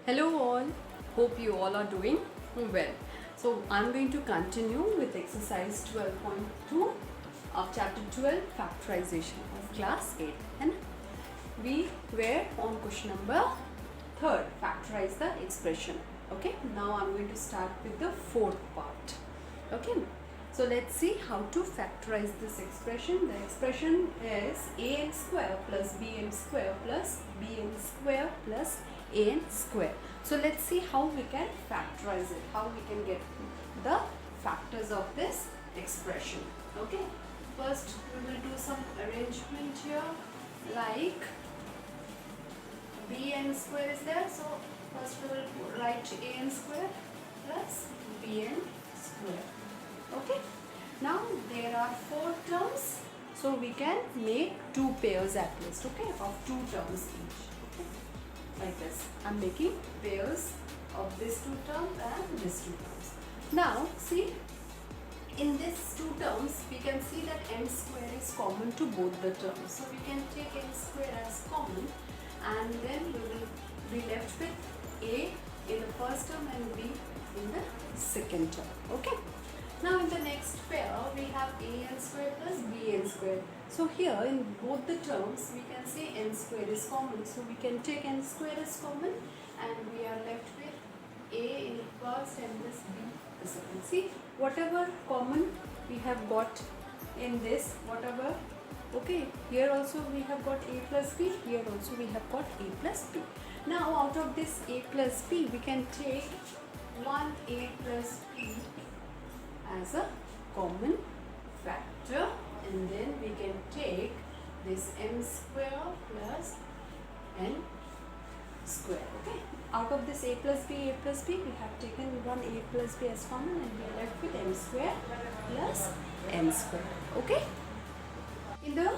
Hello all, hope you all are doing well. So I'm going to continue with exercise 12.2 of chapter 12 factorization of class 8, and we were on question number 3rd, factorize the expression. Okay, now I'm going to start with the 4th part. Okay, so let's see how to factorize this expression. The expression is an square plus bn square plus bn square plus an square. So let's see how we can factorize it, how we can get the factors of this expression. Okay, first we will do some arrangement here, like bn square is there, so first we will write an square plus bn square. Okay, now there are 4 terms, so we can make 2 pairs at least, okay, of 2 terms each. Okay, like this I'm making pairs of this 2 terms and this 2 terms. Now see, in these 2 terms we can see that n square is common to both the terms, so we can take n square as common, and then we will be left with a in the first term and b in the second term. Okay, now in the next pair we have an square plus bn square. So here in both the terms we can say n square is common, so we can take n square as common and we are left with a in the first and this b the second. See, whatever common we have got in this, whatever, okay, here also we have got a plus b, here also we have got a plus b. Now out of this a plus b we can take 1a plus b as a common factor, and then we can take this m square plus n square. Okay, out of this a plus b we have taken one a plus b as common and we are left with m square plus n square. Okay, in the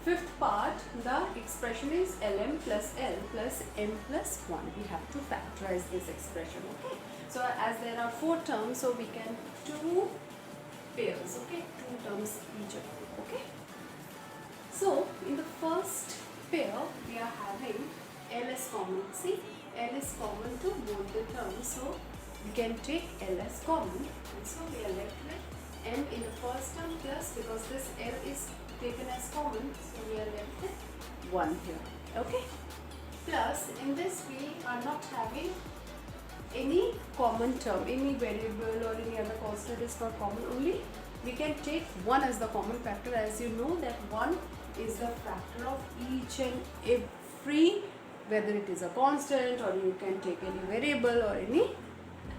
5th part the expression is lm plus l plus m plus 1. We have to factorize this expression. Okay, so as there are 4 terms, so we can 2 pairs, okay, 2 terms each of them. Okay, so in the first pair we are having l as common. See, l is common to both the terms, so we can take l as common, and so we are left with m in the first term plus, because this l is taken as common, so we are left with 1 here. Okay, plus in this we are not having any common term, any variable or any other constant is not common, only we can take 1 as the common factor. As you know that 1 is the factor of each and every, whether it is a constant or you can take any variable or any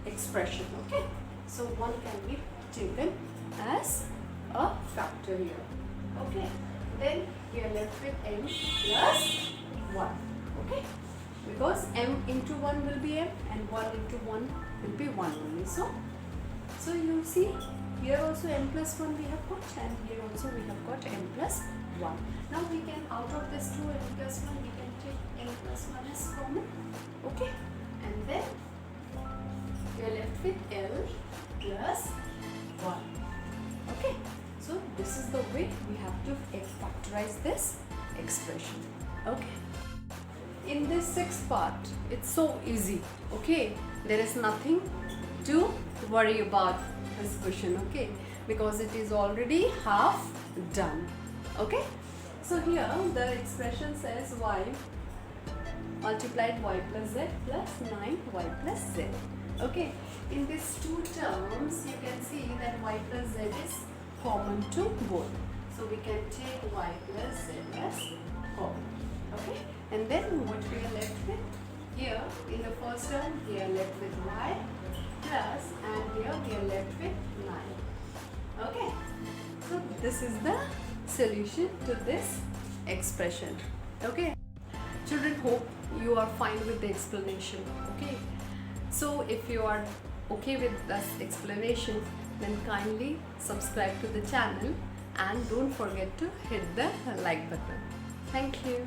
expression. Okay, so 1 can be taken as a factor here. Okay, then we are left with m plus 1. Okay, because m into 1 will be m and 1 into 1 will be 1 only. So you see, here also m plus 1 we have got, and here also we have got m plus 1. Now we can, out of this 2 m plus 1, we can take m plus 1 as common. Okay, and then we are left with l plus 1. Okay, so this is the way we have to factorize this expression. Okay, in this 6th part it's so easy. Okay, there is nothing to worry about this question. Okay, because it is already half done. Okay, so here the expression says y multiplied y plus z plus 9y plus z. Okay, in these 2 terms you can see that y plus z is common to both, so we can take y plus z as common. Okay, and then what we are left with here, in the first term we are left with y plus, and here we are left with 9. Okay, so this is the solution to this expression. Okay, children, hope you are fine with the explanation. Okay, so if you are okay with this explanation, then kindly subscribe to the channel and don't forget to hit the like button. Thank you.